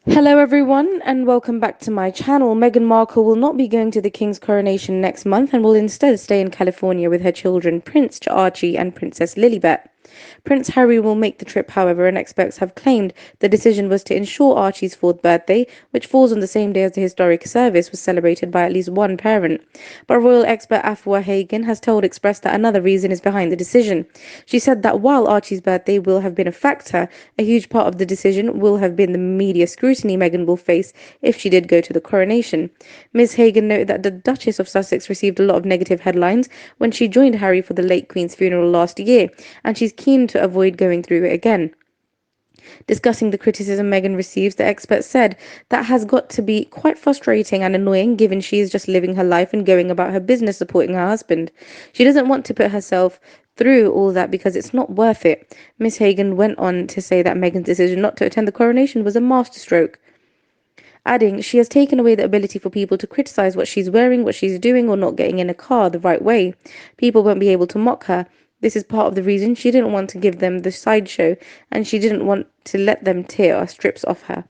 Hello everyone and welcome back to my channel. Meghan Markle will not be going to the King's coronation next month and will instead stay in California with her children Prince Archie and Princess Lilibet. Prince Harry will make the trip, however, and experts have claimed the decision was to ensure Archie's fourth birthday, which falls on the same day as the historic service, was celebrated by at least one parent. But royal expert Afua Hagen has told Express that another reason is behind the decision. She said that while Archie's birthday will have been a factor, a huge part of the decision will have been the media scrutiny Meghan will face if she did go to the coronation. Ms. Hagen noted that the Duchess of Sussex received a lot of negative headlines when she joined Harry for the late Queen's funeral last year, and she's keen to avoid going through it again. Discussing the criticism Meghan receives, the expert said that has got to be quite frustrating and annoying given she is just living her life and going about her business supporting her husband. She doesn't want to put herself through all that because it's not worth it. Miss Hagen went on to say that Meghan's decision not to attend the coronation was a masterstroke, adding she has taken away the ability for people to criticize what she's wearing, what she's doing, or not getting in a car the right way. People won't be able to mock her. This is part of the reason she didn't want to give them the sideshow, and she didn't want to let them tear strips off her.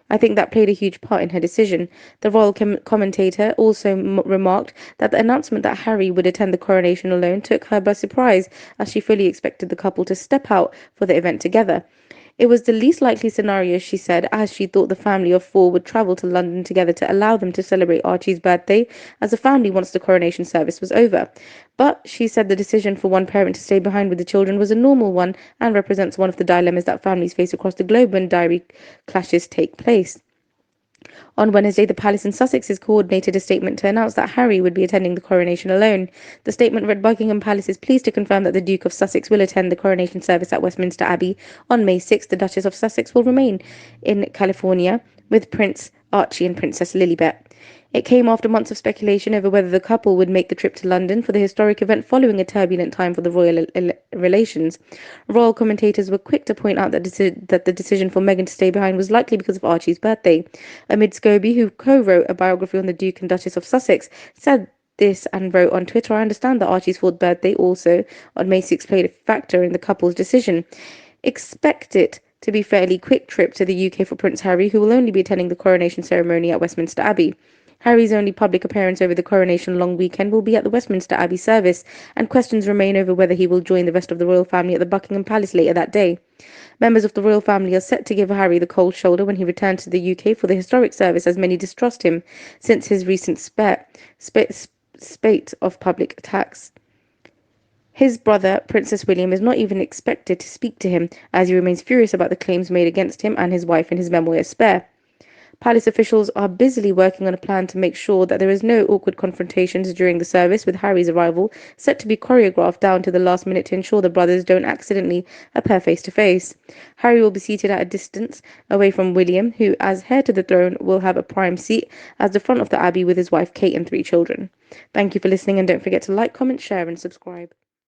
I think that played a huge part in her decision. The royal commentator also remarked that the announcement that Harry would attend the coronation alone took her by surprise, as she fully expected the couple to step out for the event together. It was the least likely scenario, she said, as she thought the family of four would travel to London together to allow them to celebrate Archie's birthday as a family once the coronation service was over. But she said the decision for one parent to stay behind with the children was a normal one and represents one of the dilemmas that families face across the globe when diary clashes take place. On Wednesday, the palace in Sussex coordinated a statement to announce that Harry would be attending the coronation alone. The statement read, Buckingham Palace is pleased to confirm that the Duke of Sussex will attend the coronation service at Westminster Abbey on May 6. The Duchess of Sussex will remain in California with Prince Archie and Princess Lilibet. It came after months of speculation over whether the couple would make the trip to London for the historic event following a turbulent time for the royal relations. Royal commentators were quick to point out that the decision for Meghan to stay behind was likely because of Archie's birthday. Omid Scobie, who co-wrote a biography on the Duke and Duchess of Sussex, said this and wrote on Twitter, I understand that Archie's fourth birthday also on May 6 played a factor in the couple's decision. Expect it to be a fairly quick trip to the UK for Prince Harry, who will only be attending the coronation ceremony at Westminster Abbey. Harry's only public appearance over the coronation long weekend will be at the Westminster Abbey service, and questions remain over whether he will join the rest of the royal family at the Buckingham Palace later that day. Members of the royal family are set to give Harry the cold shoulder when he returns to the UK for the historic service, as many distrust him since his recent spate of public attacks. His brother, Princess William, is not even expected to speak to him, as he remains furious about the claims made against him and his wife in his memoir Spare. Palace officials are busily working on a plan to make sure that there is no awkward confrontations during the service, with Harry's arrival set to be choreographed down to the last minute to ensure the brothers don't accidentally appear face to face. Harry will be seated at a distance away from William, who, as heir to the throne, will have a prime seat at the front of the Abbey with his wife Kate and 3 children. Thank you for listening, and don't forget to like, comment, share and subscribe.